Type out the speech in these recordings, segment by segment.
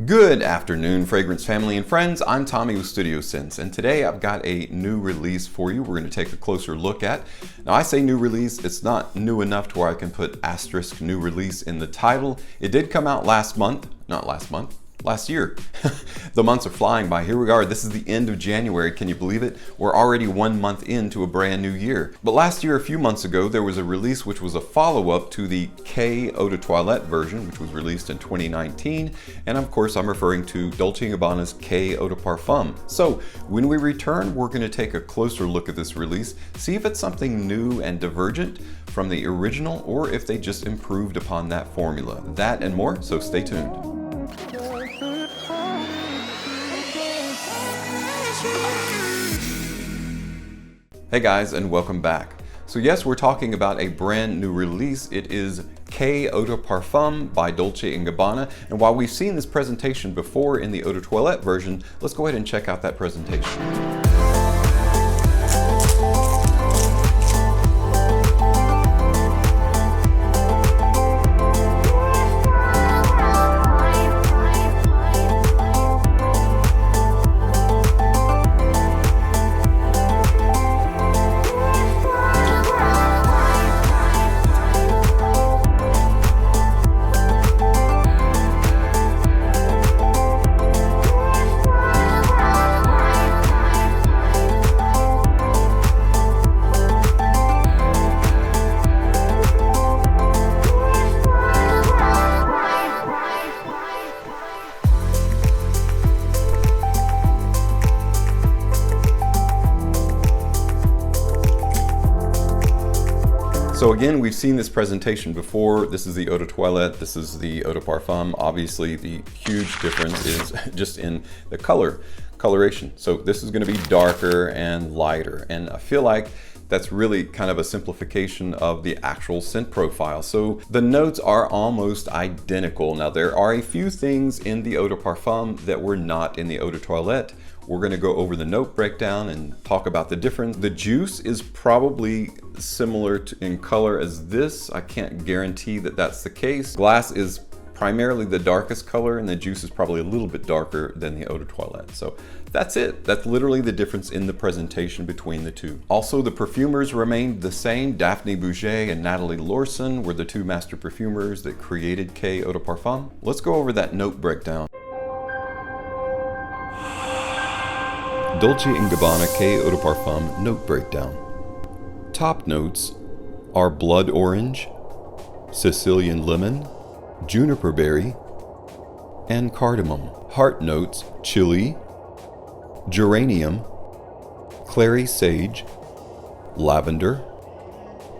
Good afternoon, fragrance family and friends. I'm Tommy with Studio Sense, and today I've got a new release for you we're going to take a closer look at. Now, I say new release, it's not new enough to where I can put asterisk new release in the title. It did come out last year. The months are flying by. Here we are. This is the end of January. Can you believe it? We're already 1 month into a brand new year. But last year, a few months ago, there was a release which was a follow-up to the K Eau de Toilette version, which was released in 2019. And of course, I'm referring to Dolce Gabbana's K Eau de Parfum. So when we return, we're going to take a closer look at this release, see if it's something new and divergent from the original, or if they just improved upon that formula. That and more, so stay tuned. Hey guys, and welcome back. So yes, we're talking about a brand new release. It is K Eau de Parfum by Dolce & Gabbana. And while we've seen this presentation before in the Eau de Toilette version, let's go ahead and check out that presentation. So again, we've seen this presentation before. This is the Eau de Toilette, this is the Eau de Parfum. Obviously, the huge difference is just in the coloration. So this is going to be darker and lighter, and I feel like that's really kind of a simplification of the actual scent profile. So the notes are almost identical. Now, there are a few things in the Eau de Parfum that were not in the Eau de Toilette. We're going to go over the note breakdown and talk about the difference. The juice is probably similar in color as this. I can't guarantee that that's the case. Glass is primarily the darkest color, and the juice is probably a little bit darker than the Eau de Toilette. So that's it. That's literally the difference in the presentation between the two. Also, the perfumers remained the same. Daphne Bouget and Natalie Lorson were the two master perfumers that created K Eau de Parfum. Let's go over that note breakdown. Dolce & Gabbana K Eau de Parfum note breakdown. Top notes are blood orange, Sicilian lemon, juniper berry, and cardamom. Heart notes chili, geranium, clary sage, lavender,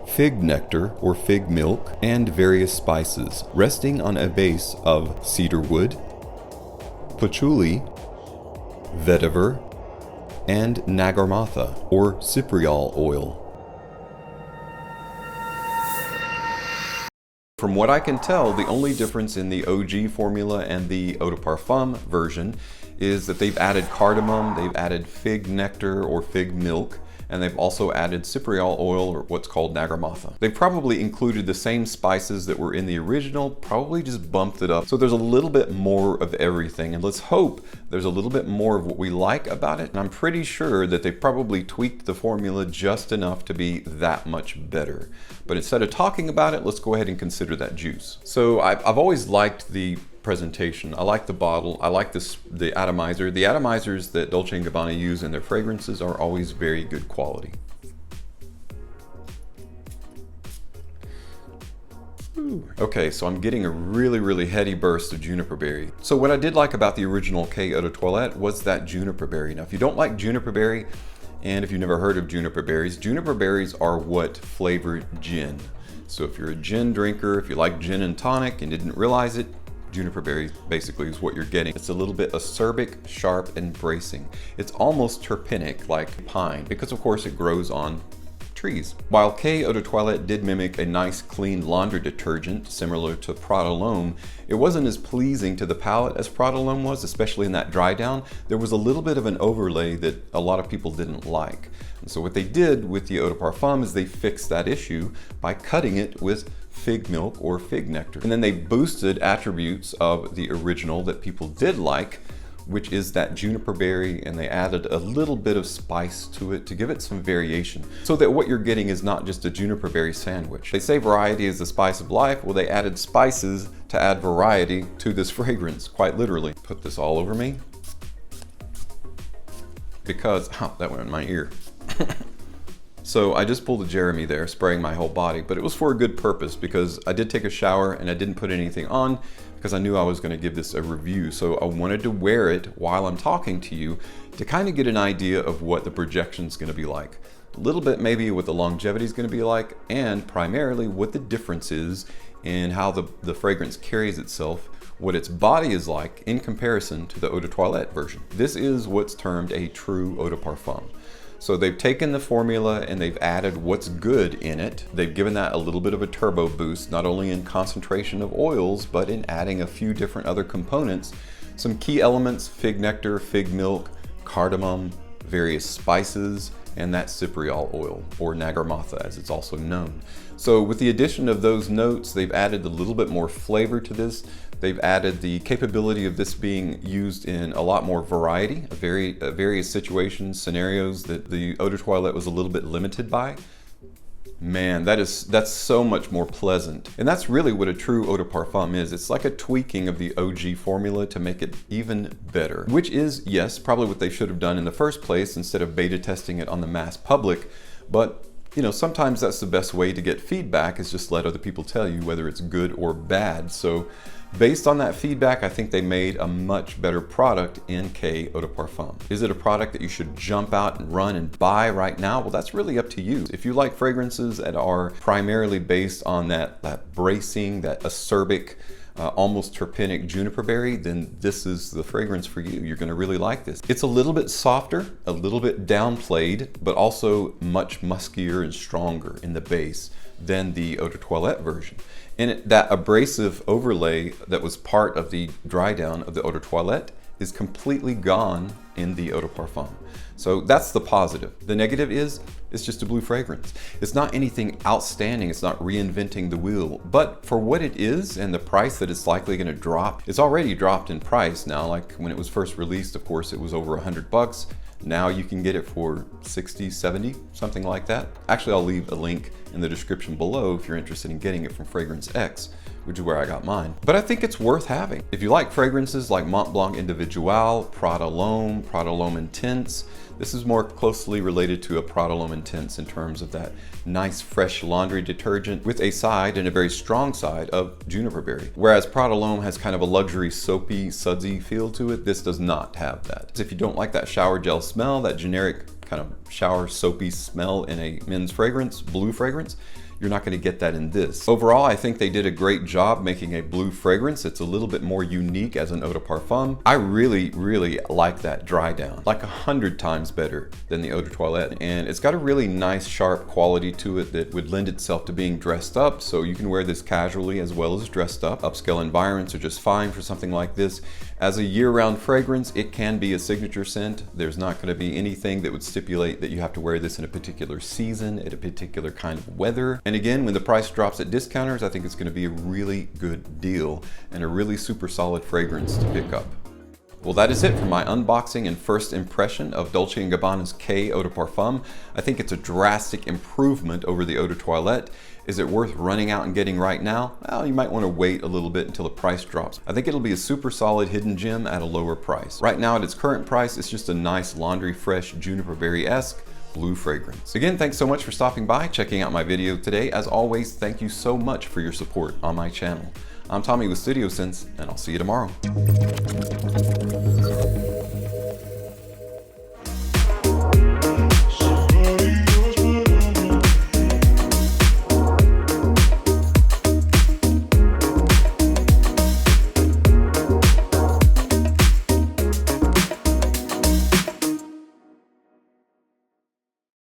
fig nectar or fig milk, and various spices, resting on a base of cedar wood, patchouli, vetiver, and nagarmatha or cypriol oil. From what I can tell, the only difference in the OG formula and the Eau de Parfum version is that they've added cardamom, they've added fig nectar or fig milk, and they've also added cypriol oil, or what's called nagarmatha. They've probably included the same spices that were in the original, probably just bumped it up. So there's a little bit more of everything, and let's hope there's a little bit more of what we like about it. And I'm pretty sure that they probably tweaked the formula just enough to be that much better. But instead of talking about it, let's go ahead and consider that juice. So I've always liked the presentation. I like the bottle. I like the atomizer. The atomizers that Dolce & Gabbana use in their fragrances are always very good quality. Okay, so I'm getting a really heady burst of juniper berry. So what I did like about the original K Eau de Toilette was that juniper berry. Now, if you don't like juniper berry, and if you've never heard of juniper berries are what flavor gin. So if you're a gin drinker, if you like gin and tonic and didn't realize it, juniper berry basically is what you're getting. It's a little bit acerbic, sharp, and bracing. It's almost terpenic, like pine, because of course it grows on trees. While K Eau de Toilette did mimic a nice clean laundry detergent similar to Prod'Homme, it wasn't as pleasing to the palate as Prod'Homme was, especially in that dry down. There was a little bit of an overlay that a lot of people didn't like. And so what they did with the Eau de Parfum is they fixed that issue by cutting it with fig milk or fig nectar. And then they boosted attributes of the original that people did like, which is that juniper berry, and they added a little bit of spice to it to give it some variation, so that what you're getting is not just a juniper berry sandwich. They say variety is the spice of life. Well, they added spices to add variety to this fragrance, quite literally. Put this all over me because, oh, that went in my ear. So I just pulled a Jeremy there, spraying my whole body, but it was for a good purpose because I did take a shower and I didn't put anything on because I knew I was going to give this a review. So I wanted to wear it while I'm talking to you to kind of get an idea of what the projection's going to be like. A little bit maybe what the longevity is going to be like, and primarily what the difference is in how the fragrance carries itself, what its body is like in comparison to the Eau de Toilette version. This is what's termed a true Eau de Parfum. So they've taken the formula and they've added what's good in it. They've given that a little bit of a turbo boost, not only in concentration of oils, but in adding a few different other components. Some key elements: fig nectar, fig milk, cardamom, various spices, and that cypriol oil, or nagarmatha as it's also known. So with the addition of those notes, they've added a little bit more flavor to this. They've added the capability of this being used in a lot more variety, various situations, scenarios that the Eau de Toilette was a little bit limited by. Man, that's so much more pleasant. And that's really what a true Eau de Parfum is. It's like a tweaking of the OG formula to make it even better, which is, yes, probably what they should have done in the first place instead of beta testing it on the mass public. But you know, sometimes that's the best way to get feedback, is just let other people tell you whether it's good or bad. So based on that feedback, I think they made a much better product in K Eau de Parfum. Is it a product that you should jump out and run and buy right now? Well, that's really up to you. If you like fragrances that are primarily based on that bracing, that acerbic, almost terpenic juniper berry, then this is the fragrance for you. You're going to really like this. It's a little bit softer, a little bit downplayed, but also much muskier and stronger in the base than the Eau de Toilette version. And that abrasive overlay that was part of the dry down of the Eau de Toilette is completely gone in the Eau de Parfum. So that's the positive. The negative is, it's just a blue fragrance. It's not anything outstanding. It's not reinventing the wheel, but for what it is and the price that it's likely going to drop, it's already dropped in price now. Like when it was first released, of course, it was over $100. Now you can get it for 60, 70, something like that. Actually, I'll leave a link in the description below if you're interested in getting it from Fragrance X, which is where I got mine. But I think it's worth having. If you like fragrances like Mont Blanc Individual, Prada L'Homme Intense, this is more closely related to a Prada L'Homme Intense in terms of that nice fresh laundry detergent with a side, and a very strong side, of juniper berry. Whereas Prada L'Homme has kind of a luxury soapy, sudsy feel to it, this does not have that. If you don't like that shower gel smell, that generic kind of shower soapy smell in a men's fragrance, blue fragrance, you're not going to get that in this. Overall, I think they did a great job making a blue fragrance. It's a little bit more unique as an Eau de Parfum. I really, really like that dry down, like 100 times better than the Eau de Toilette. And it's got a really nice, sharp quality to it that would lend itself to being dressed up. So you can wear this casually as well as dressed up. Upscale environments are just fine for something like this. As a year-round fragrance, it can be a signature scent. There's not going to be anything that would stipulate that you have to wear this in a particular season, at a particular kind of weather. And again, when the price drops at discounters, I think it's going to be a really good deal and a really super solid fragrance to pick up. Well, that is it for my unboxing and first impression of Dolce & Gabbana's K Eau de Parfum. I think it's a drastic improvement over the Eau de Toilette. Is it worth running out and getting right now? Well, you might want to wait a little bit until the price drops. I think it'll be a super solid hidden gem at a lower price. Right now at its current price, it's just a nice laundry fresh juniper berry-esque blue fragrance. Again, thanks so much for stopping by, checking out my video today. As always, thank you so much for your support on my channel. I'm Tommy with Studio Sense, and I'll see you tomorrow.